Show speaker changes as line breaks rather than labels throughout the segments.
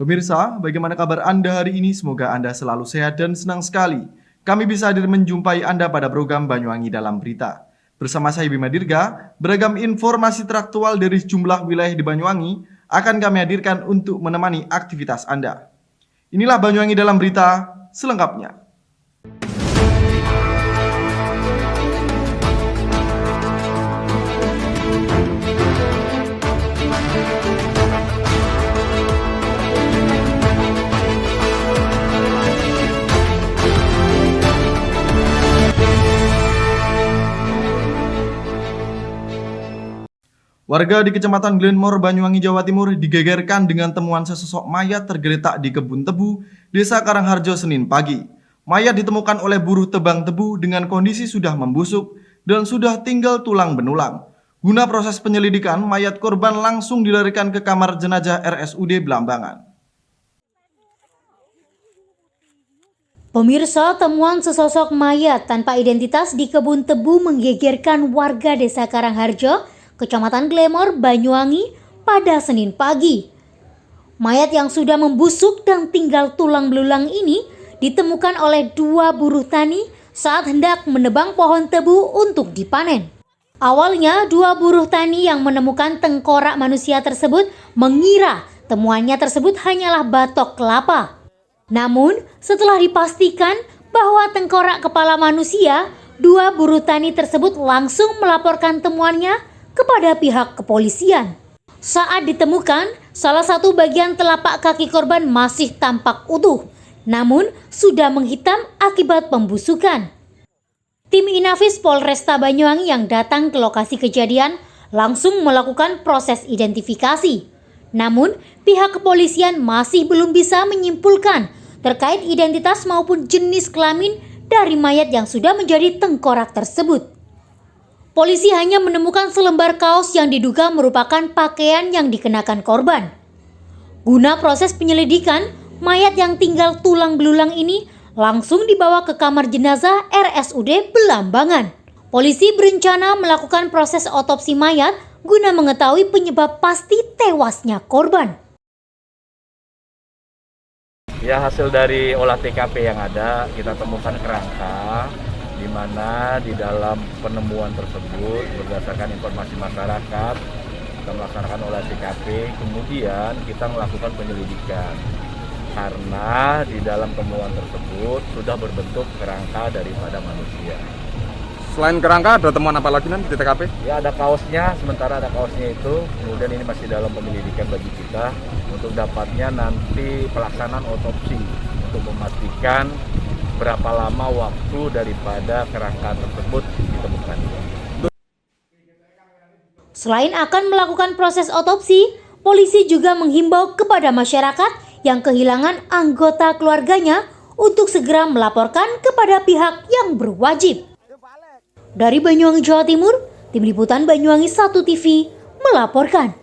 Pemirsa, bagaimana kabar Anda hari ini? Semoga Anda selalu sehat dan senang sekali. Kami bisa hadir menjumpai Anda pada program Banyuwangi Dalam Berita. Bersama saya Bima Dirga, beragam informasi teraktual dari sejumlah wilayah di Banyuwangi akan kami hadirkan untuk menemani aktivitas Anda. Inilah Banyuwangi Dalam Berita selengkapnya. Warga di Kecamatan Glenmore, Banyuwangi, Jawa Timur digegerkan dengan temuan sesosok mayat tergeletak di kebun tebu, Desa Karangharjo, Senin pagi. Mayat ditemukan oleh buruh tebang tebu dengan kondisi sudah membusuk dan sudah tinggal tulang benulang. Guna proses penyelidikan, mayat korban langsung dilarikan ke kamar jenazah RSUD Belambangan.
Pemirsa, temuan sesosok mayat tanpa identitas di kebun tebu menggegerkan warga Desa Karangharjo, Kecamatan Glenmore, Banyuwangi pada Senin pagi. Mayat yang sudah membusuk dan tinggal tulang belulang ini ditemukan oleh dua buruh tani saat hendak menebang pohon tebu untuk dipanen. Awalnya, dua buruh tani yang menemukan tengkorak manusia tersebut mengira temuannya tersebut hanyalah batok kelapa. Namun, setelah dipastikan bahwa tengkorak kepala manusia, dua buruh tani tersebut langsung melaporkan temuannya kepada pihak kepolisian. Saat ditemukan, salah satu bagian telapak kaki korban masih tampak utuh, namun sudah menghitam akibat pembusukan. Tim Inafis Polresta Banyuwangi yang datang ke lokasi kejadian langsung melakukan proses identifikasi. Namun, pihak kepolisian masih belum bisa menyimpulkan terkait identitas maupun jenis kelamin dari mayat yang sudah menjadi tengkorak tersebut. Polisi hanya menemukan selembar kaos yang diduga merupakan pakaian yang dikenakan korban. Guna proses penyelidikan, mayat yang tinggal tulang belulang ini langsung dibawa ke kamar jenazah RSUD Belambangan. Polisi berencana melakukan proses otopsi mayat guna mengetahui penyebab pasti tewasnya korban.
Ya, hasil dari olah TKP yang ada, kita temukan kerangka di mana di dalam penemuan tersebut berdasarkan informasi masyarakat kita melaksanakan olah TKP, kemudian kita melakukan penyelidikan karena di dalam temuan tersebut sudah berbentuk kerangka daripada manusia.
Selain kerangka ada temuan apa lagi nanti di TKP?
Ya, ada kaosnya, sementara ada kaosnya itu, kemudian ini masih dalam penyelidikan bagi kita untuk dapatnya nanti pelaksanaan otopsi untuk memastikan berapa lama waktu daripada kerangka tersebut ditemukan.
Selain akan melakukan proses otopsi, polisi juga menghimbau kepada masyarakat yang kehilangan anggota keluarganya untuk segera melaporkan kepada pihak yang berwajib. Dari Banyuwangi, Jawa Timur, Tim Liputan Banyuwangi 1 TV melaporkan.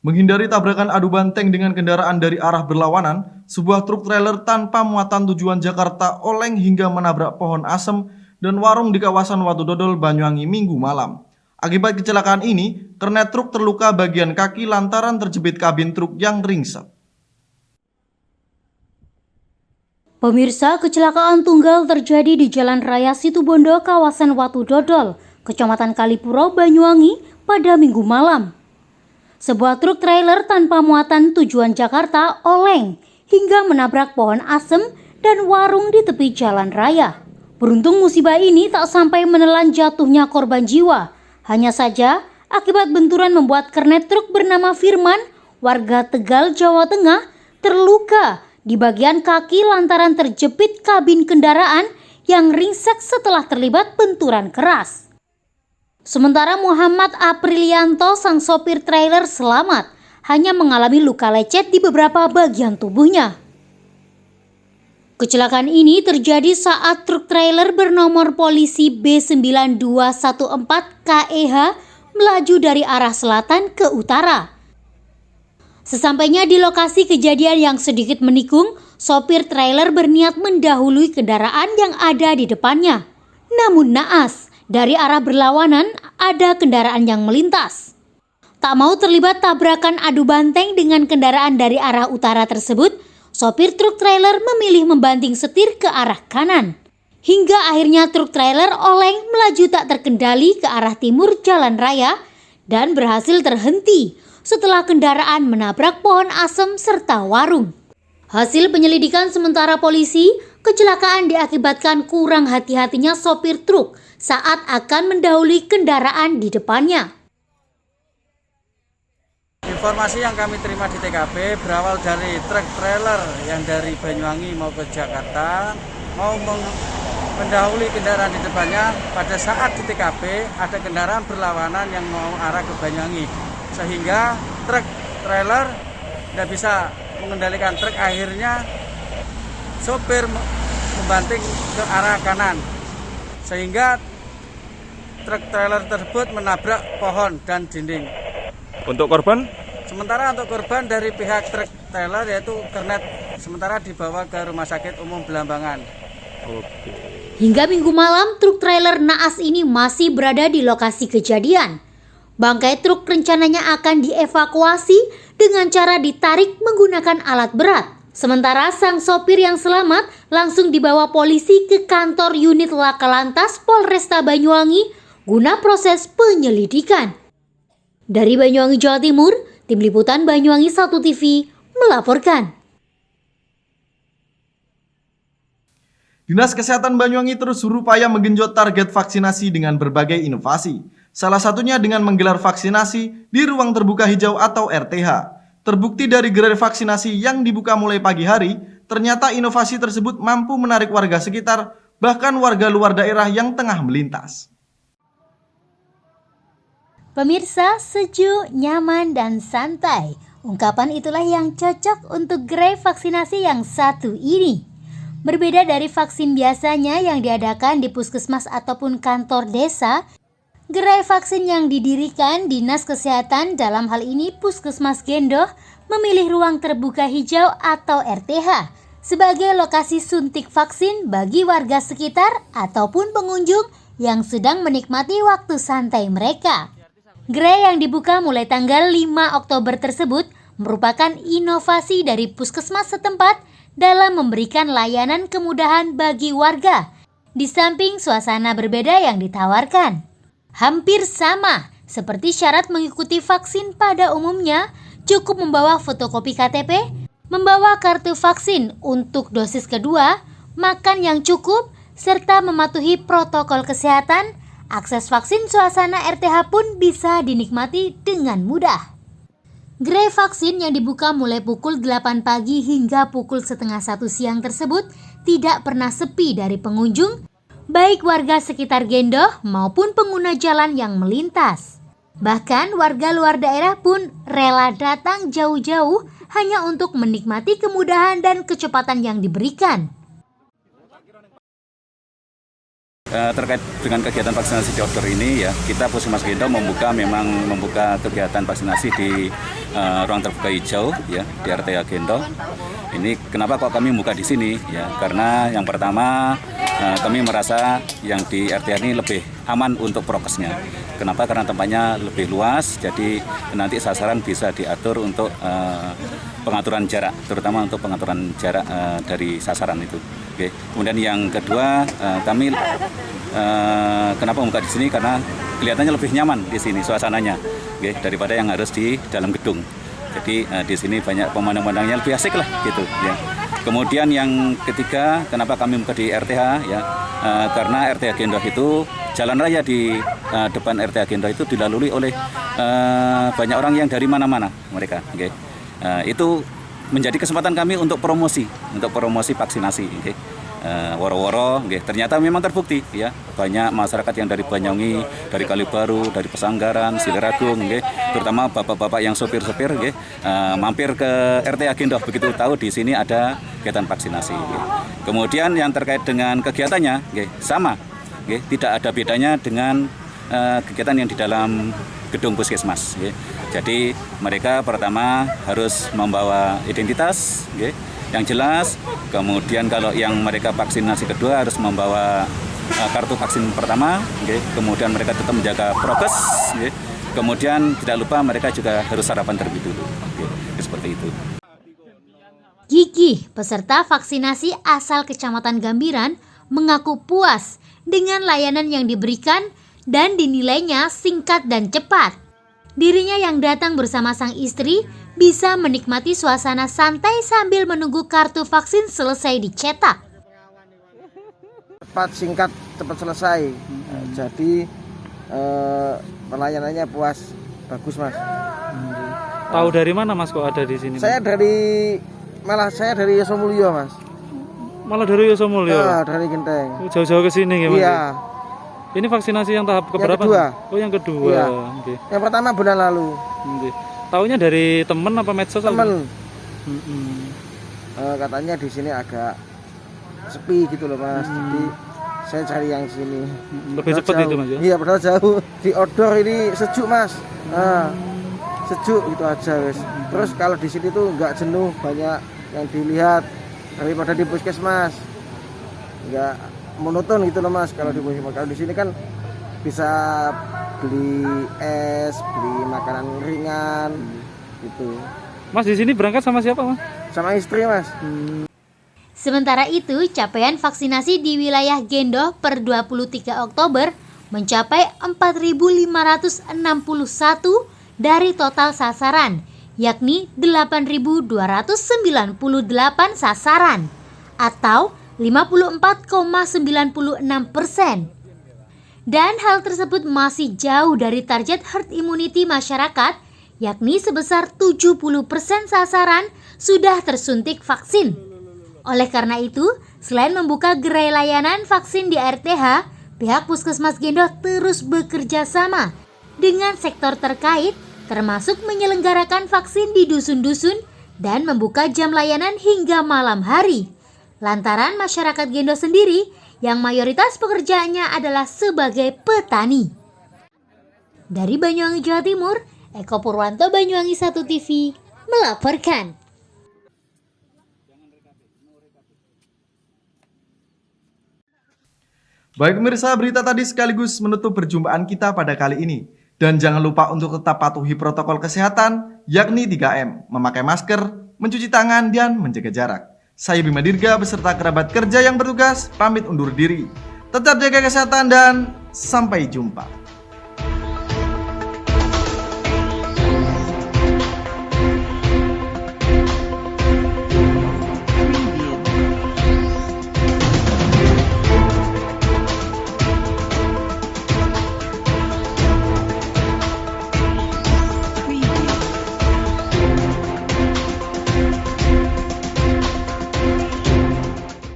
Menghindari tabrakan adu banteng dengan kendaraan dari arah berlawanan, sebuah truk trailer tanpa muatan tujuan Jakarta oleng hingga menabrak pohon asem dan warung di kawasan Watu Dodol, Banyuwangi, Minggu malam. Akibat kecelakaan ini, kernet truk terluka bagian kaki lantaran terjepit kabin truk yang ringsek.
Pemirsa, kecelakaan tunggal terjadi di Jalan Raya Situbondo, kawasan Watu Dodol, Kecamatan Kalipuro, Banyuwangi pada Minggu malam. Sebuah truk trailer tanpa muatan tujuan Jakarta oleng hingga menabrak pohon asem dan warung di tepi jalan raya. Beruntung musibah ini tak sampai menelan jatuhnya korban jiwa. Hanya saja akibat benturan membuat kernet truk bernama Firman, warga Tegal, Jawa Tengah, terluka di bagian kaki lantaran terjepit kabin kendaraan yang ringsek setelah terlibat benturan keras. Sementara Muhammad Aprilianto, sang sopir trailer, selamat, hanya mengalami luka lecet di beberapa bagian tubuhnya. Kecelakaan ini terjadi saat truk trailer bernomor polisi B9214KEH melaju dari arah selatan ke utara. Sesampainya di lokasi kejadian yang sedikit menikung, sopir trailer berniat mendahului kendaraan yang ada di depannya. Namun naas, dari arah berlawanan ada kendaraan yang melintas. Tak mau terlibat tabrakan adu banteng dengan kendaraan dari arah utara tersebut, sopir truk trailer memilih membanting setir ke arah kanan. Hingga akhirnya truk trailer oleng melaju tak terkendali ke arah timur jalan raya dan berhasil terhenti setelah kendaraan menabrak pohon asem serta warung. Hasil penyelidikan sementara polisi, kecelakaan diakibatkan kurang hati-hatinya sopir truk saat akan mendahului kendaraan di depannya.
Informasi yang kami terima di TKP berawal dari truk trailer yang dari Banyuwangi mau ke Jakarta, mau mendahului kendaraan di depannya. Pada saat di TKP ada kendaraan berlawanan yang mau arah ke Banyuwangi, sehingga truk trailer tidak bisa mengendalikan truk, akhirnya sopir membanting ke arah kanan sehingga truk trailer tersebut menabrak pohon dan dinding.
Untuk korban?
Sementara untuk korban dari pihak truk trailer yaitu kernet sementara dibawa ke Rumah Sakit Umum Belambangan.
Oke.
Hingga minggu malam, truk trailer naas ini masih berada di lokasi kejadian. Bangkai truk rencananya akan dievakuasi dengan cara ditarik menggunakan alat berat. Sementara sang sopir yang selamat langsung dibawa polisi ke kantor unit Laka Lantas Polresta Banyuwangi guna proses penyelidikan. Dari Banyuwangi, Jawa Timur, Tim Liputan Banyuwangi 1 TV melaporkan.
Dinas Kesehatan Banyuwangi terus berupaya menggenjot target vaksinasi dengan berbagai inovasi. Salah satunya dengan menggelar vaksinasi di ruang terbuka hijau atau RTH. Terbukti dari gerai vaksinasi yang dibuka mulai pagi hari, ternyata inovasi tersebut mampu menarik warga sekitar, bahkan warga luar daerah yang tengah melintas.
Pemirsa, sejuk, nyaman, dan santai. Ungkapan itulah yang cocok untuk gerai vaksinasi yang satu ini. Berbeda dari vaksin biasanya yang diadakan di puskesmas ataupun kantor desa, gerai vaksin yang didirikan Dinas Kesehatan, dalam hal ini Puskesmas Gendoh, memilih ruang terbuka hijau atau RTH sebagai lokasi suntik vaksin bagi warga sekitar ataupun pengunjung yang sedang menikmati waktu santai mereka. Gerai yang dibuka mulai tanggal 5 Oktober tersebut merupakan inovasi dari puskesmas setempat dalam memberikan layanan kemudahan bagi warga, di samping suasana berbeda yang ditawarkan. Hampir sama seperti syarat mengikuti vaksin pada umumnya, cukup membawa fotokopi KTP, membawa kartu vaksin untuk dosis kedua, makan yang cukup, serta mematuhi protokol kesehatan. Akses vaksin suasana RTH pun bisa dinikmati dengan mudah. Gerai vaksin yang dibuka mulai pukul 8 pagi hingga pukul setengah 1 siang tersebut tidak pernah sepi dari pengunjung, baik warga sekitar Gendoh maupun pengguna jalan yang melintas. Bahkan warga luar daerah pun rela datang jauh-jauh hanya untuk menikmati kemudahan dan kecepatan yang diberikan.
Terkait dengan kegiatan vaksinasi di outdoor ini ya, kita Puskesmas Gendoh membuka kegiatan vaksinasi di ruang terbuka hijau ya di RTH Gendoh. Ini kenapa kok kami buka di sini ya? Karena yang pertama kami merasa yang di RTH ini lebih aman untuk prokesnya. Kenapa? Karena tempatnya lebih luas, jadi nanti sasaran bisa diatur untuk pengaturan jarak, terutama untuk pengaturan jarak dari sasaran itu. Oke. Kemudian yang kedua, kami kenapa membuka di sini? Karena kelihatannya lebih nyaman di sini suasananya, oke, daripada yang harus di dalam gedung. Jadi di sini banyak pemandangan-pemandangannya lebih asik lah, gitu. Ya. Kemudian yang ketiga, kenapa kami membuka di RTH? Ya, karena RTH Gendoh itu jalan raya di depan RTH Gendoh itu dilalui oleh banyak orang yang dari mana-mana mereka. Oke. Itu menjadi kesempatan kami untuk promosi vaksinasi. Okay. Woro-woro, ternyata memang terbukti ya, banyak masyarakat yang dari Banyuwangi, dari Kalibaru, dari Pesanggaran, Siliragung, terutama bapak-bapak yang sopir-sopir, mampir ke RTH Gendoh begitu tahu di sini ada kegiatan vaksinasi. Kemudian yang terkait dengan kegiatannya, sama, tidak ada bedanya dengan kegiatan yang di dalam gedung puskesmas. Jadi mereka pertama harus membawa identitas yang jelas, kemudian kalau yang mereka vaksinasi kedua harus membawa kartu vaksin pertama, kemudian mereka tetap menjaga prokes, Kemudian tidak lupa mereka juga harus sarapan terlebih dulu. Oke, seperti itu.
Gigi, peserta vaksinasi asal Kecamatan Gambiran, mengaku puas dengan layanan yang diberikan dan dinilainya singkat dan cepat. Dirinya yang datang bersama sang istri bisa menikmati suasana santai sambil menunggu kartu vaksin selesai dicetak.
Cepat, singkat, cepat selesai. Jadi pelayanannya puas, bagus Mas.
Tahu dari mana Mas kok ada di sini?
Saya dari Yosomulyo Mas.
Malah dari Yosomulyo.
Dari Genteng.
Jauh-jauh ke sini ya Mas?
Iya.
Ini vaksinasi yang tahap keberapa?
Yang kedua.
Oh yang kedua.
Iya.
Oke.
Yang pertama bulan lalu.
Oke. Taunya dari temen apa medsos?
Temen.
Hmm.
Katanya di sini agak sepi gitu loh Mas. Jadi saya cari yang sini.
Lebih cepat itu Mas ya?
Iya, padahal jauh. Di outdoor ini sejuk Mas. Sejuk gitu aja wes. Terus kalau di sini tuh nggak jenuh, banyak yang dilihat daripada di puskesmas. Nggak monoton gitu loh Mas kalau di puskesmas. Kalau di sini kan bisa beli es, beli makanan ringan gitu.
Mas di sini berangkat sama siapa Mas?
Sama istri Mas.
Sementara itu, capaian vaksinasi di wilayah Gendoh per 23 Oktober mencapai 4.561 dari total sasaran, yakni 8.298 sasaran atau 54,96%. Dan hal tersebut masih jauh dari target herd immunity masyarakat, yakni sebesar 70% sasaran sudah tersuntik vaksin. Oleh karena itu, selain membuka gerai layanan vaksin di RTH, pihak Puskesmas Gendoh terus bekerja sama dengan sektor terkait, termasuk menyelenggarakan vaksin di dusun-dusun dan membuka jam layanan hingga malam hari. Lantaran masyarakat Gendoh sendiri yang mayoritas pekerjaannya adalah sebagai petani. Dari Banyuwangi, Jawa Timur, Eko Purwanto, Banyuwangi 1 TV melaporkan.
Baik pemirsa, berita tadi sekaligus menutup perjumpaan kita pada kali ini. Dan jangan lupa untuk tetap patuhi protokol kesehatan, yakni 3M, memakai masker, mencuci tangan, dan menjaga jarak. Saya Bima Dirga beserta kerabat kerja yang bertugas, pamit undur diri. Tetap jaga kesehatan dan sampai jumpa.